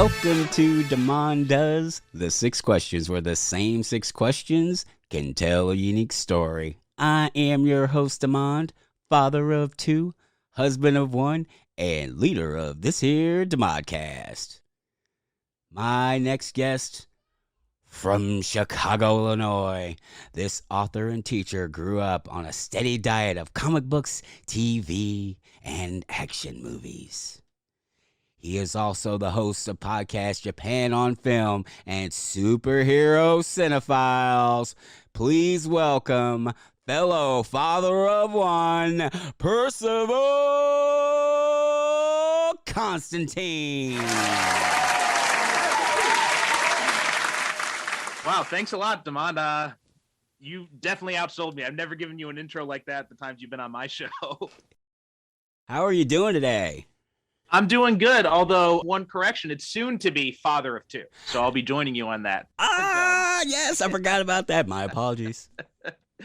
Welcome to Damon Does the 6 questions, where the same 6 questions can tell a unique story. I am your host, Damon, father of 2, husband of 1, and leader of this here Demodcast. My next guest, from Chicago, Illinois, this author and teacher grew up on a steady diet of comic books, TV, and action movies. He is also the host of podcast Japan on Film and Superhero Cinephiles. Please welcome fellow father of 1, Percival Constantine. Wow, thanks a lot, Damon. You definitely outsold me. I've never given you an intro like that the times you've been on my show. How are you doing today? I'm doing good, although one correction, it's soon to be father of 2. So I'll be joining you on that. Yes, I forgot about that. My apologies.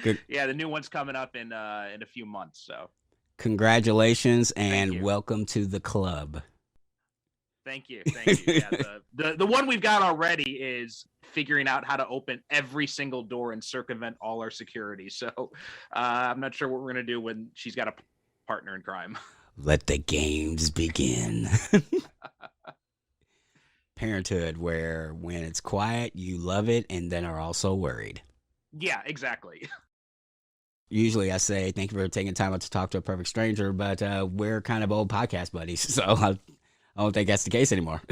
Good. Yeah, the new one's coming up in a few months. So congratulations and welcome to the club. Thank you. Yeah, the one we've got already is figuring out how to open every single door and circumvent all our security. So I'm not sure what we're going to do when she's got a partner in crime. Let the games begin. Parenthood, where when it's quiet, you love it and then are also worried. Yeah, exactly. Usually I say, thank you for taking time out to talk to a perfect stranger, but we're kind of old podcast buddies, so I don't think that's the case anymore.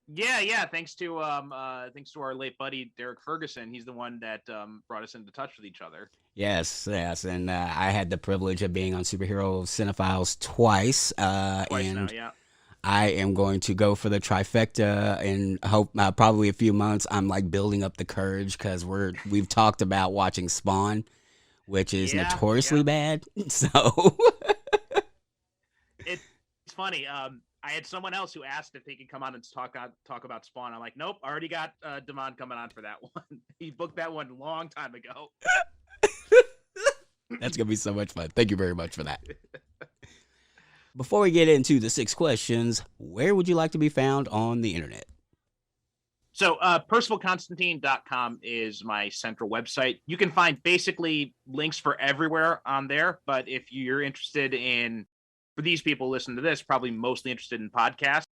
Yeah. Thanks to our late buddy Derek Ferguson. He's the one that brought us into touch with each other. Yes, and I had the privilege of being on Superhero Cinephiles twice. Twice and now, yeah. I am going to go for the trifecta and hope probably a few months. I'm like building up the courage because we've talked about watching Spawn, which is notoriously bad. So it's funny. I had someone else who asked if they could come on and talk about Spawn. I'm like, nope, I already got Damon coming on for that one. He booked that one a long time ago. That's going to be so much fun. Thank you very much for that. Before we get into the 6 questions, where would you like to be found on the internet? So PercivalConstantine.com is my central website. You can find basically links for everywhere on there. But if you're interested in, for these people listening to this, probably mostly interested in podcasts,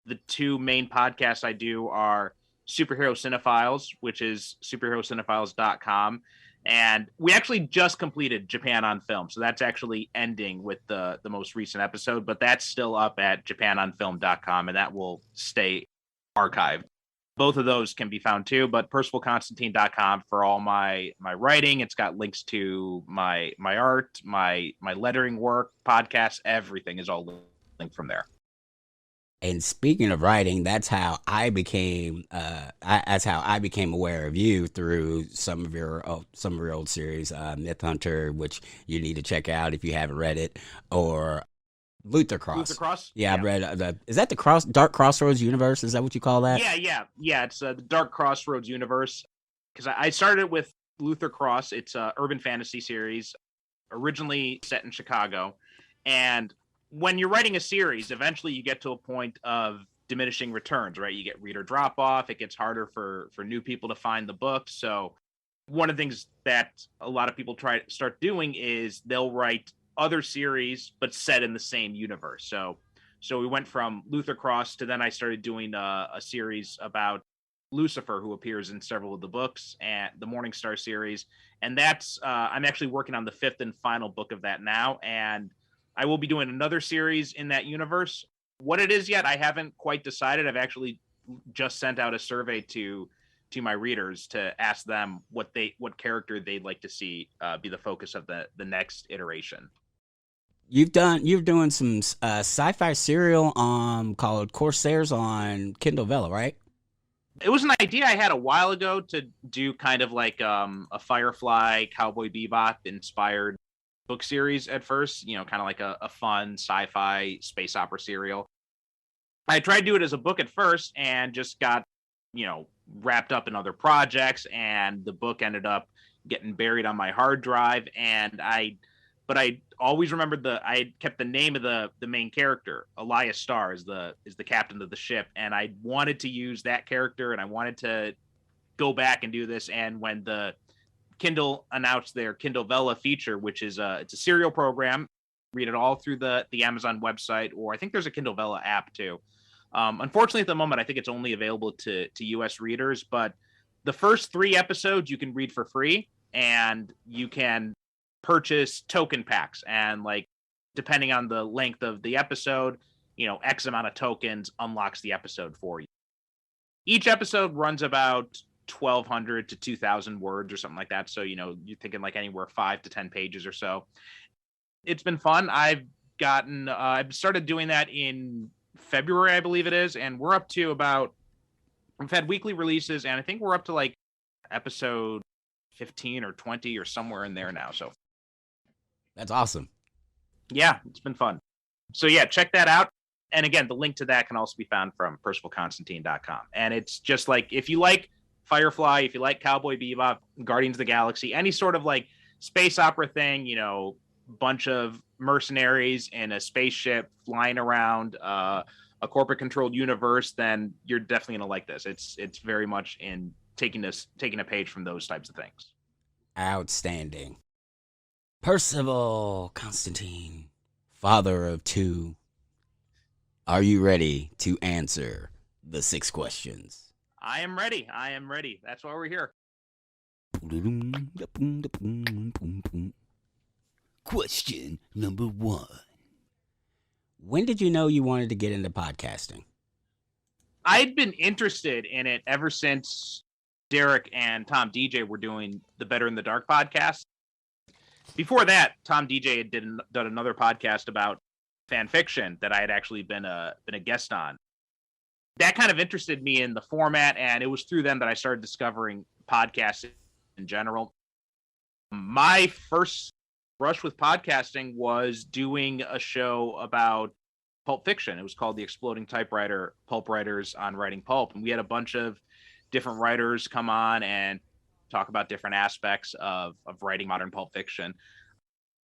the 2 main podcasts I do are Superhero Cinephiles, which is superherocinephiles.com. And we actually just completed Japan on Film. So that's actually ending with the most recent episode, but that's still up at japanonfilm.com, and that will stay archived. Both of those can be found too, but percivalconstantine.com for all my writing. It's got links to my art, my lettering work, podcasts, everything is all linked from there. And speaking of writing, that's how I became aware of you through some of your old series, Myth Hunter, which you need to check out if you haven't read it, or Luther Cross. Yeah, I've read is that the Dark Crossroads universe? Is that what you call that? Yeah. It's the Dark Crossroads universe, because I started with Luther Cross. It's a urban fantasy series, originally set in Chicago, and when you're writing a series, eventually you get to a point of diminishing returns, right? You get reader drop off. It gets harder for new people to find the book. So one of the things that a lot of people start doing is they'll write other series, but set in the same universe. So we went from Luther Cross to then I started doing a series about Lucifer, who appears in several of the books, and the Morningstar series. And that's, I'm actually working on the 5th and final book of that now. And I will be doing another series in that universe. What it is yet, I haven't quite decided. I've actually just sent out a survey to my readers to ask them what character they'd like to see be the focus of the next iteration. You're doing some sci-fi serial called Corsairs on Kindle Vella, right? It was an idea I had a while ago to do kind of like a Firefly, Cowboy Bebop inspired book series at first, kind of like a fun sci-fi space opera serial. I tried to do it as a book at first and just got, wrapped up in other projects, and the book ended up getting buried on my hard drive, and I but I always remembered I kept the name of the main character. Elias Starr is the captain of the ship, and I wanted to use that character, and I wanted to go back and do this. And when the Kindle announced their Kindle Vella feature, which is it's a serial program, read it all through the Amazon website, or I think there's a Kindle Vella app too. Unfortunately, at the moment, I think it's only available to U.S. readers, but the first 3 episodes you can read for free, and you can purchase token packs. And like, depending on the length of the episode, X amount of tokens unlocks the episode for you. Each episode runs about 1,200 to 2,000 words or something like that. So, you're thinking like anywhere 5 to 10 pages or so. It's been fun. I've started doing that in February, I believe it is. And we're up to we've had weekly releases, and I think we're up to like episode 15 or 20 or somewhere in there now. So That's awesome. Yeah, it's been fun. So yeah, check that out. And again, the link to that can also be found from PercivalConstantine.com. And it's just like, if you like Firefly, if you like Cowboy Bebop, Guardians of the Galaxy, any sort of like space opera thing, bunch of mercenaries in a spaceship flying around a corporate controlled universe, then you're definitely going to like this. It's very much in taking a page from those types of things. Outstanding. Percival Constantine, father of 2. Are you ready to answer the 6 questions? I am ready. That's why we're here. Question number 1. When did you know you wanted to get into podcasting? I'd been interested in it ever since Derek and Tom DJ were doing the Better in the Dark podcast. Before that, Tom DJ had done another podcast about fan fiction that I had actually been a guest on. That kind of interested me in the format, and it was through them that I started discovering podcasts in general. My first brush with podcasting was doing a show about pulp fiction. It was called The Exploding Typewriter, Pulp Writers on Writing Pulp. And we had a bunch of different writers come on and talk about different aspects of writing modern pulp fiction.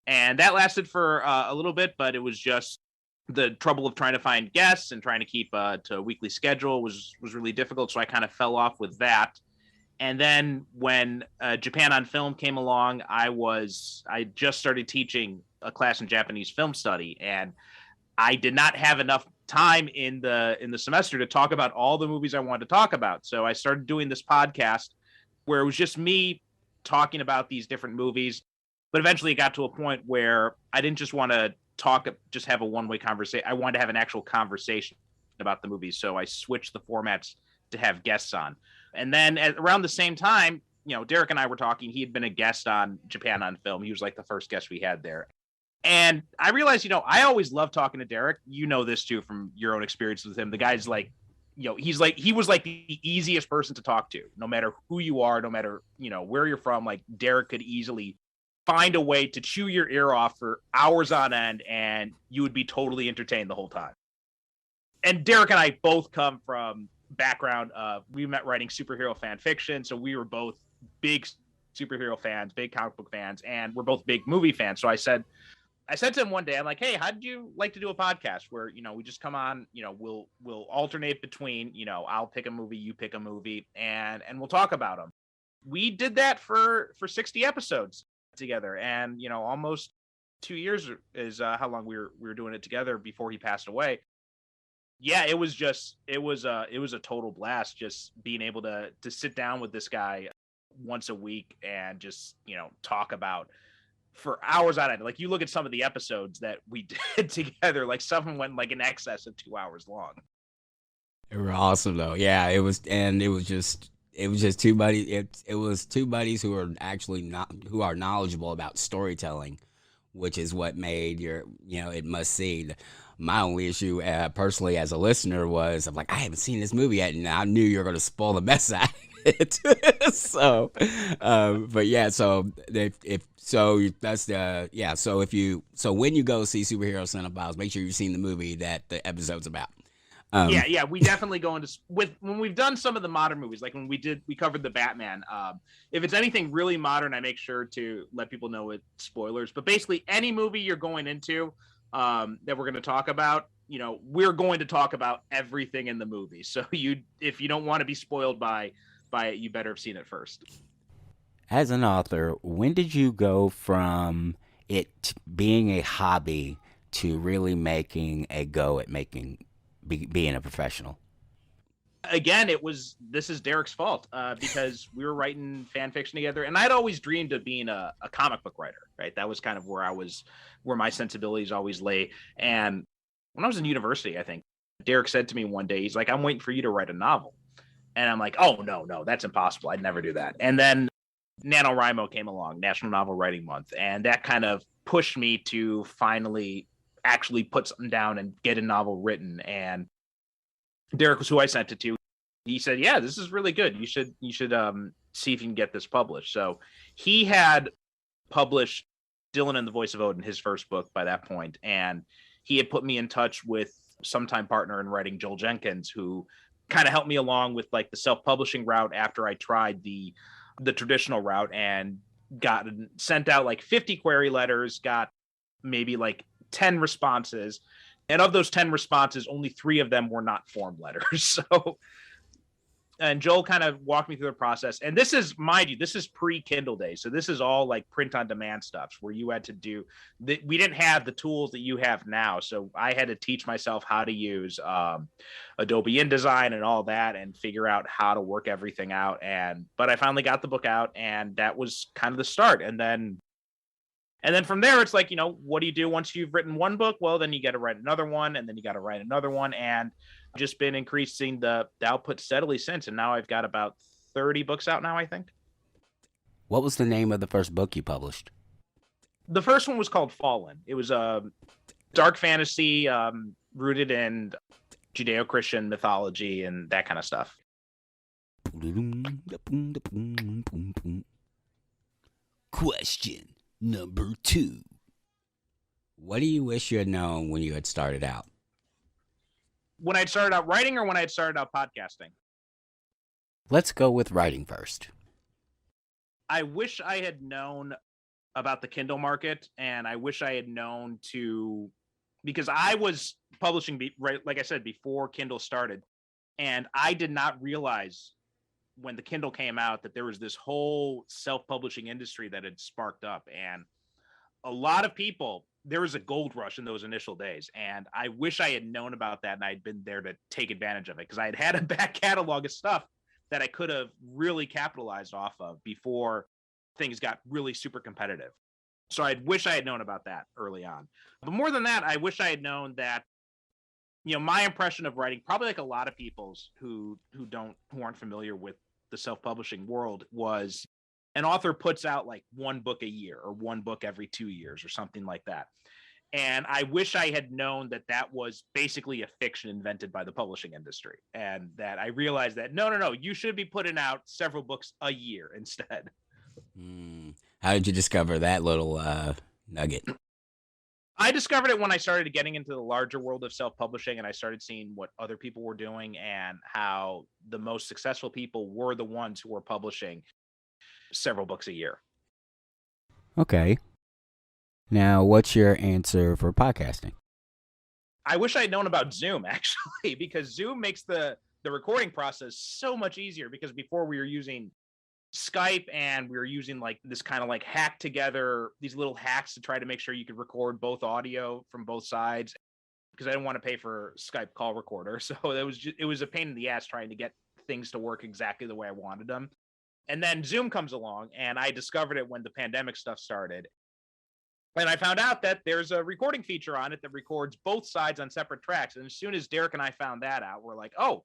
And that lasted for a little bit, but it was just the trouble of trying to find guests and trying to keep to a weekly schedule was really difficult. So I kind of fell off with that. And then when Japan on Film came along, I just started teaching a class in Japanese film study, and I did not have enough time in the semester to talk about all the movies I wanted to talk about. So I started doing this podcast where it was just me talking about these different movies. But eventually it got to a point where I didn't just want to just have a one-way conversation. I wanted to have an actual conversation about the movies. So I switched the formats to have guests on. And then around the same time, Derek and I were talking. He had been a guest on Japan on Film. He was like the first guest we had there. And I realized, I always love talking to Derek. You know this too from your own experience with him. The guy's like, he was like the easiest person to talk to, no matter who you are, no matter, where you're from. Like, Derek could easily find a way to chew your ear off for hours on end, and you would be totally entertained the whole time. And Derek and I both come from background of, we met writing superhero fan fiction. So we were both big superhero fans, big comic book fans, and we're both big movie fans. So I said to him one day, I'm like, hey, how'd you like to do a podcast where, we just come on, we'll alternate between, I'll pick a movie, you pick a movie, and we'll talk about them. We did that for 60 episodes together, and almost 2 years is how long we were doing it together before he passed away. Yeah, it was a total blast just being able to sit down with this guy once a week and just talk about for hours on end. Like, you look at some of the episodes that we did together, like some of them went like in excess of 2 hours long. They were awesome though. Yeah, it was just 2 buddies. It was 2 buddies who are actually who are knowledgeable about storytelling, which is what made it must see. My only issue personally as a listener was, I'm like, I haven't seen this movie yet, and I knew you were going to spoil the mess out of it. So when you go see Superhero Cinephiles, make sure you've seen the movie that the episode's about. Yeah, we definitely go into when we've done some of the modern movies, like when we covered the Batman. If it's anything really modern, I make sure to let people know with spoilers. But basically, any movie you're going into that we're going to talk about, we're going to talk about everything in the movie. So if you don't want to be spoiled by it, you better have seen it first. As an author, when did you go from it being a hobby to really making a go at being a professional? Again, this is Derek's fault because we were writing fan fiction together, and I'd always dreamed of being a comic book writer. Right, that was kind of where my sensibilities always lay. And when I was in university, I think Derek said to me one day, he's like, "I'm waiting for you to write a novel," and I'm like, "Oh no, that's impossible. I'd never do that." And then NaNoWriMo came along, National Novel Writing Month, and that kind of pushed me to finally actually put something down and get a novel written. And Derek was who I sent it to. He said, "Yeah, this is really good. You should see if you can get this published." So he had published Dylan and the Voice of Odin, his first book by that point, and he had put me in touch with sometime partner in writing, Joel Jenkins, who kind of helped me along with like the self-publishing route after I tried the traditional route and got sent out like 50 query letters, got maybe like 10 responses. And of those 10 responses, only 3 of them were not form letters. So, and Joel kind of walked me through the process. And this is, mind you, this is pre-Kindle days. So this is all like print on demand stuff where you had to do that. We didn't have the tools that you have now. So I had to teach myself how to use Adobe InDesign and all that and figure out how to work everything out. But I finally got the book out, and that was kind of the start. And then from there, it's like, what do you do once you've written one book? Well, then you got to write another one, and then you got to write another one. And just been increasing the output steadily since. And now I've got about 30 books out now, I think. What was the name of the first book you published? The first one was called Fallen. It was a dark fantasy rooted in Judeo-Christian mythology and that kind of stuff. Question number 2. What do you wish you had known when you had started out? When I'd started out writing or when I'd started out podcasting? Let's go with writing first. I wish I had known about the Kindle market, and I wish I had known because I was publishing, right, like I said, before Kindle started, and I did not realize when the Kindle came out that there was this whole self-publishing industry that had sparked up. And a lot of people, there was a gold rush in those initial days, and I wish I had known about that and I'd been there to take advantage of it, because I had a back catalog of stuff that I could have really capitalized off of before things got really super competitive. So I wish I had known about that early on. But more than that, I wish I had known that, my impression of writing, probably like a lot of people's who aren't familiar with the self-publishing world, was an author puts out like one book a year or one book every 2 years or something like that. And I wish I had known that that was basically a fiction invented by the publishing industry, and that I realized that no, you should be putting out several books a year instead. How did you discover that little nugget? I discovered it when I started getting into the larger world of self-publishing, and I started seeing what other people were doing and how the most successful people were the ones who were publishing several books a year. Okay. Now, what's your answer for podcasting? I wish I had known about Zoom, actually, because Zoom makes the recording process so much easier, because before we were using Skype and we were using like this kind of like hack together, these little hacks to try to make sure you could record both audio from both sides, because I didn't want to pay for Skype call recorder. So it was a pain in the ass trying to get things to work exactly the way I wanted them. And then Zoom comes along, and I discovered it when the pandemic stuff started. And I found out that there's a recording feature on it that records both sides on separate tracks. And as soon as Derek and I found that out, we're like, oh,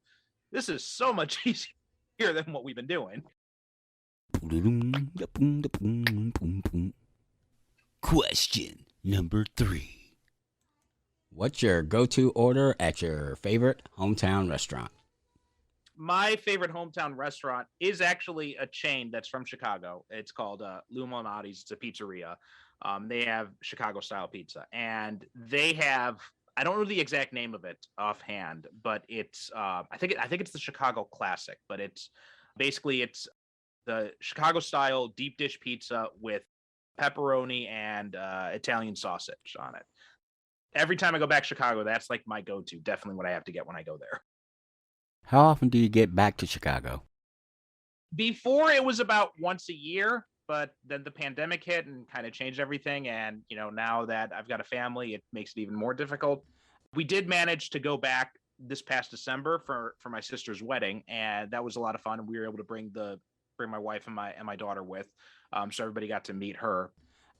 this is so much easier than what we've been doing. Question number 3. What's your go-to order at your favorite hometown restaurant? My favorite hometown restaurant is actually a chain that's from Chicago. It's called Malnati's. It's a pizzeria. They have Chicago-style pizza, and they have I don't know the exact name of it offhand, but it's I think it's the Chicago Classic, but it's basically it's the Chicago style deep dish pizza with pepperoni and Italian sausage on it. Every time I go back to Chicago, that's like my go-to. Definitely what I have to get when I go there. How often do you get back to Chicago? Before it was about once a year, but then the pandemic hit and kind of changed everything. And, now that I've got a family, it makes it even more difficult. We did manage to go back this past December for my sister's wedding, and that was a lot of fun. And we were able to bring my wife and my daughter with, so everybody got to meet her.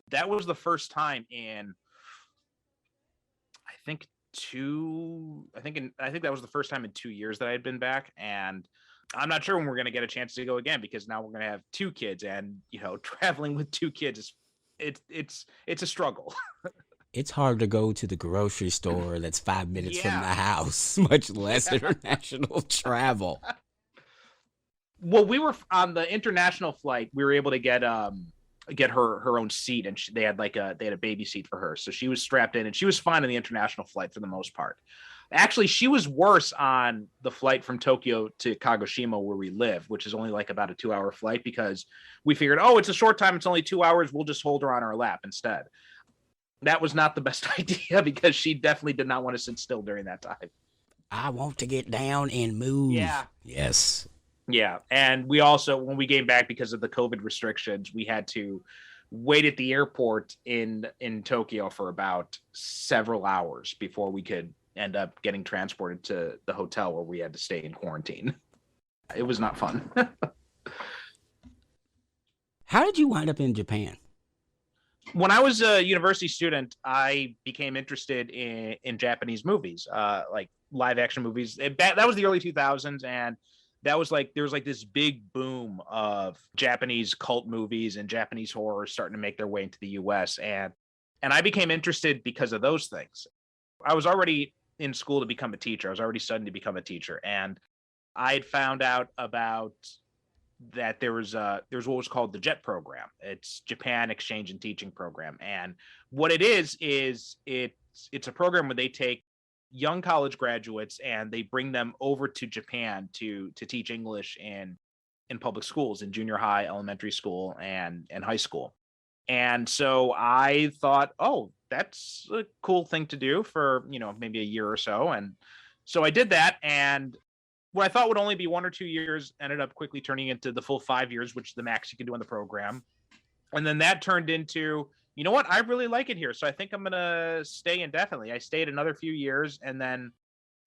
That was the first time in, I think I think that was the first time in 2 years that I had been back, and I'm not sure when we're going to get a chance to go again, because now we're going to have two kids, and traveling with two kids is it's a struggle. It's hard to go to the grocery store that's 5 minutes from the Yeah. house, much less Yeah. international travel. Well, we were on the international flight. We were able to get her own seat, and they had a baby seat for her, so she was strapped in, and she was fine on the international flight for the most part. Actually, she was worse on the flight from Tokyo to Kagoshima, where we live, which is only like about a 2-hour flight, because we figured, oh, it's a short time, it's only 2 hours, we'll just hold her on our lap instead. That was not the best idea, because she definitely did not want to sit still during that time. I want to get down and move. Yeah. Yes. Yeah. And we also, when we came back because of the COVID restrictions, we had to wait at the airport in Tokyo for about several hours before we could end up getting transported to the hotel where we had to stay in quarantine. It was not fun. How did you wind up in Japan? When I was a university student, I became interested in Japanese movies, like live action movies. That was the early 2000s, and that was there was this big boom of Japanese cult movies and Japanese horror starting to make their way into the US. And I became interested because of those things. I was already in school to become a teacher. I was already studying to become a teacher. And I had found out about that there's what was called the JET program. It's Japan Exchange and Teaching Program. And what it is it's a program where they take young college graduates and they bring them over to Japan to teach English in public schools, in junior high, elementary school, and high school. And so I thought, oh, that's a cool thing to do for, maybe a year or so. And so I did that. And what I thought would only be 1 or 2 years ended up quickly turning into the full 5 years, which is the max you can do on the program. And then that turned into, you know what, I really like it here, so I think I'm going to stay indefinitely. I stayed another few years, and then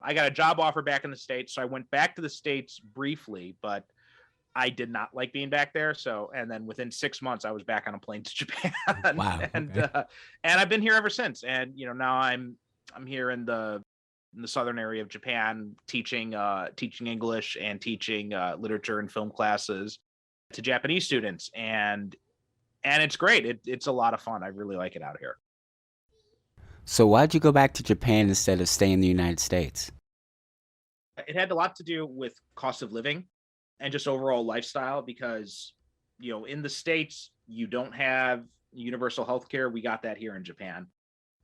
I got a job offer back in the States. So I went back to the States briefly, but I did not like being back there. So, and then within 6 months, I was back on a plane to Japan. Wow. And Okay. and I've been here ever since. And now I'm here in the southern area of Japan, teaching English and teaching literature and film classes to Japanese students, and it's great. It's a lot of fun. I really like it out here. So why'd you go back to Japan instead of staying in the United States? It had a lot to do with cost of living and just overall lifestyle, because in the States you don't have universal health care. We got that here in Japan,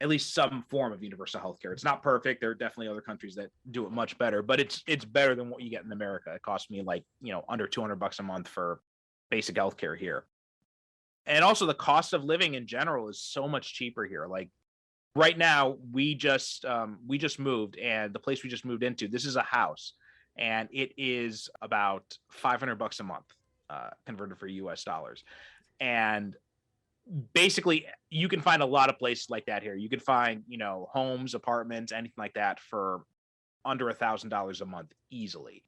at least some form of universal health care. It's not perfect. There are definitely other countries that do it much better, but it's better than what you get in America. It cost me under $200 a month for basic health care here. And also the cost of living in general is so much cheaper here. Like right now, we just moved, and the place we just moved into, this is a house, and it is about $500 a month, converted for US dollars. And basically you can find a lot of places like that here. You can find, homes, apartments, anything like that for under $1,000 a month easily.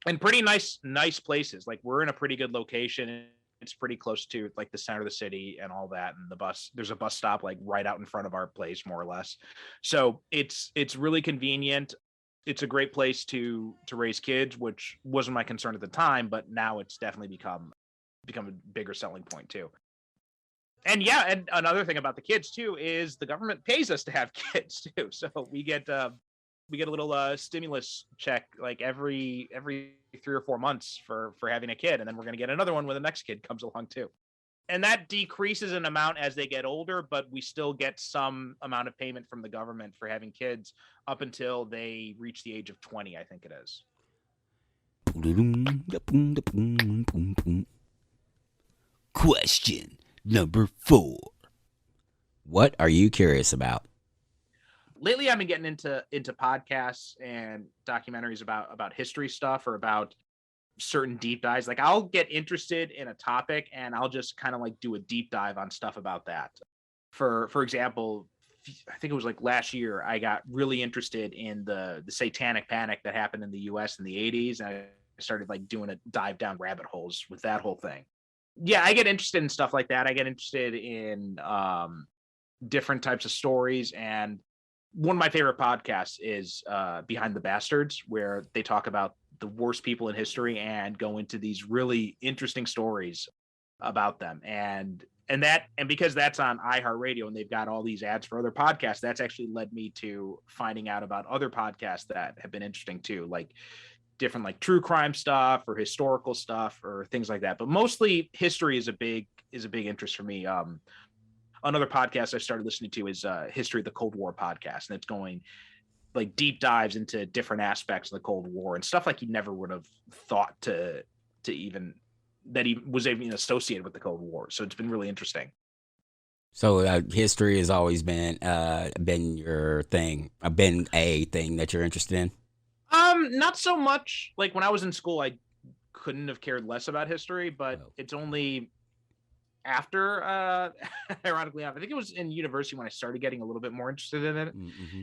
And pretty nice places. Like we're in a pretty good location. It's pretty close to like the center of the city and all that. And there's a bus stop like right out in front of our place, more or less. So it's really convenient. It's a great place to raise kids, which wasn't my concern at the time, but now it's definitely become a bigger selling point too. And yeah, and another thing about the kids too is the government pays us to have kids too. So we get a little stimulus check like every 3 or 4 months for having a kid, and then we're going to get another one when the next kid comes along too. And that decreases in amount as they get older, but we still get some amount of payment from the government for having kids up until they reach the age of 20, I think it is. Question number 4. What are you curious about? Lately, I've been getting into podcasts and documentaries about history stuff or about certain deep dives. Like I'll get interested in a topic and I'll just kind of like do a deep dive on stuff about that. For example, I think it was like last year, I got really interested in the satanic panic that happened in the US in the 80s. And I started like doing a dive down rabbit holes with that whole thing. Yeah, I get interested in stuff like that. I get interested in different types of stories. And one of my favorite podcasts is Behind the Bastards, where they talk about the worst people in history and go into these really interesting stories about them. And because that's on iHeartRadio and they've got all these ads for other podcasts, that's actually led me to finding out about other podcasts that have been interesting too, like different like true crime stuff or historical stuff or things like that. But mostly history is a big interest for me. Another podcast I started listening to is History of the Cold War podcast, and it's going like deep dives into different aspects of the Cold War and stuff like you never would have thought to even that he was even associated with the Cold War. So it's been really interesting. So history has always been your thing, been a thing that you're interested in. Not so much. Like when I was in school, I couldn't have cared less about history, but it's only after ironically, I think it was in university when I started getting a little bit more interested in it. Mm-hmm.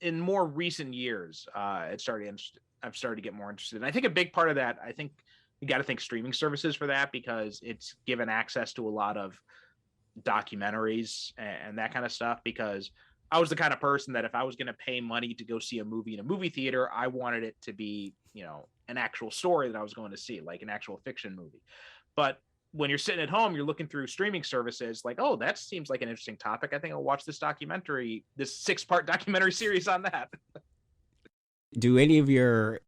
In more recent years, I've started to get more interested. And I think a big part of that, I think you got to think streaming services for that, because it's given access to a lot of documentaries and that kind of stuff. Because I was the kind of person that if I was going to pay money to go see a movie in a movie theater, I wanted it to be, an actual story that I was going to see, like an actual fiction movie. But when you're sitting at home, you're looking through streaming services like, oh, that seems like an interesting topic. I think I'll watch this 6-part documentary series on that. Do any of your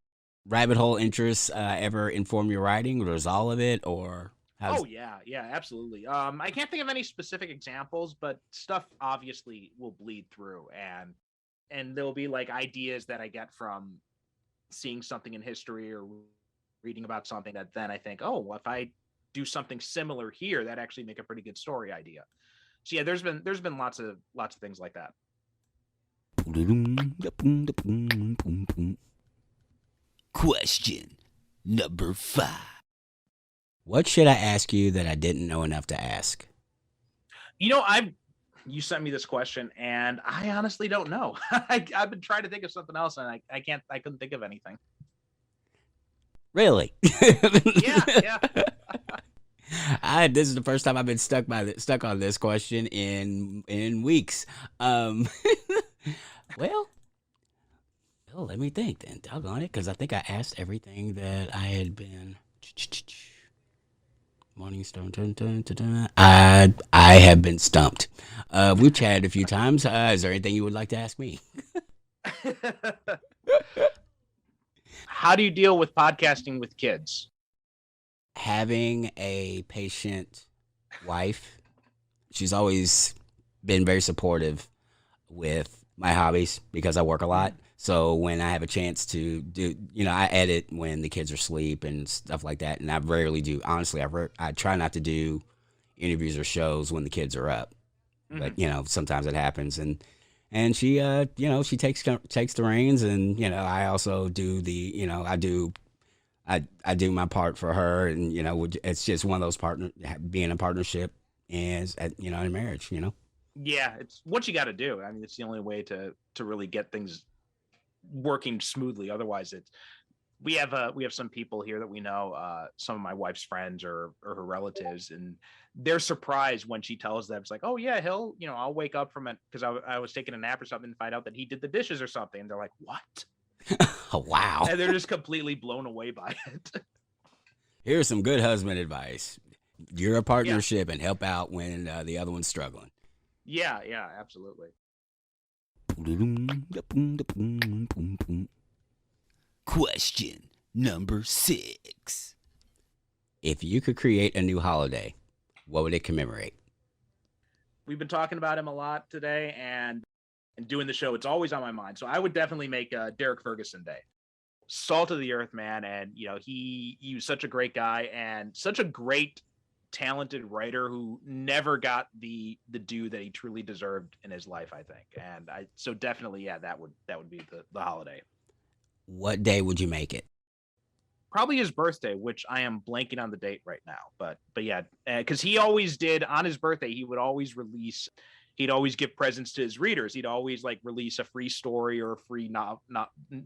rabbit hole interests ever inform your writing, or is all of it, or Oh yeah, absolutely. I can't think of any specific examples, but stuff obviously will bleed through, and there'll be like ideas that I get from seeing something in history or reading about something that then I think, oh, well, if I do something similar here, that actually make a pretty good story idea. So yeah, there's been lots of things like that. Question number 5. What should I ask you that I didn't know enough to ask? You sent me this question and I honestly don't know. I've been trying to think of something else and I couldn't think of anything. Really? Yeah. This is the first time I've been stuck on this question in weeks. Well, let me think then. Doggone it, because I think I asked everything that I had been. Morningstar. I have been stumped. We've chatted a few times. Is there anything you would like to ask me? How do you deal with podcasting with kids? Having a patient wife, she's always been very supportive with my hobbies because I work a lot. So when I have a chance to do, I edit when the kids are asleep and stuff like that. And I rarely do. Honestly, I try not to do interviews or shows when the kids are up. But, sometimes it happens. And she, she takes the reins. And, I also do I do my part for her. And, it's just one of those being a partnership is, in a marriage, Yeah, it's what you got to do. I mean, it's the only way to really get things working smoothly. Otherwise, we have some people here that we know, some of my wife's friends or her relatives, and they're surprised when she tells them, it's like, oh yeah, he'll, I'll wake up from it because I was taking a nap or something and find out that he did the dishes or something, and they're like, what? Oh, wow. And they're just completely blown away by it. Here's some good husband advice. You're a partnership and help out when the other one's struggling. Yeah, absolutely. Question number 6. If you could create a new holiday, what would it commemorate? We've been talking about him a lot today, and doing the show, it's always on my mind. So I would definitely make Derek Ferguson Day. Salt of the earth, man. And, he was such a great guy and such a great, talented writer who never got the due that he truly deserved in his life, I think. And so definitely, yeah, that would be the holiday. What day would you make it? Probably his birthday, which I am blanking on the date right now. But yeah, because he always did on his birthday, he'd always give presents to his readers. He'd always release a free story or a free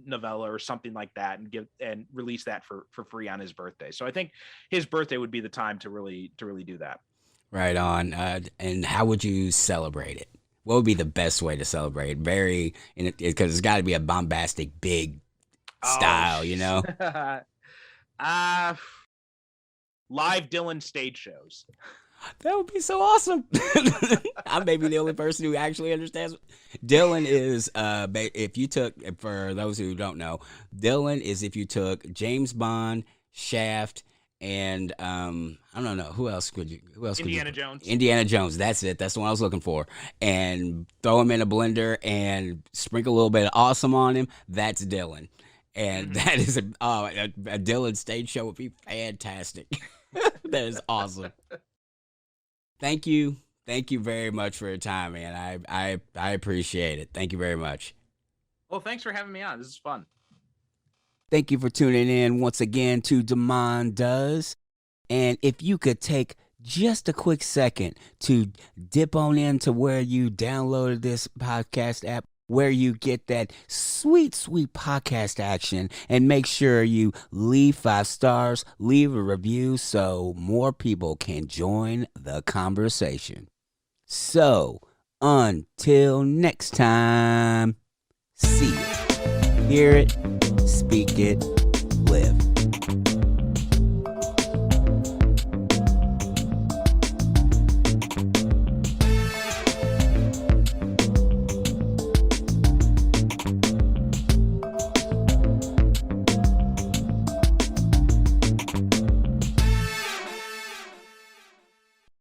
novella or something like that, and release that for free on his birthday. So I think his birthday would be the time to really do that. Right on. And how would you celebrate it? What would be the best way to celebrate? Because it's got to be a bombastic, big style, Live Dylan stage shows. That would be so awesome. I may be the only person who actually understands. Dylan is, for those who don't know, Dylan is if you took James Bond, Shaft, and I don't know who else Indiana Jones. Indiana Jones. That's it. That's the one I was looking for. And throw him in a blender and sprinkle a little bit of awesome on him. That's Dylan. And that is a Dylan stage show would be fantastic. That is awesome. Thank you very much for your time, man. I appreciate it. Thank you very much. Well, thanks for having me on. This is fun. Thank you for tuning in once again to Damon Does. And if you could take just a quick second to dip on into where you downloaded this podcast app, where you get that sweet, sweet podcast action, and make sure you leave 5 stars, leave a review so more people can join the conversation. So, until next time, see it, hear it, speak it, live.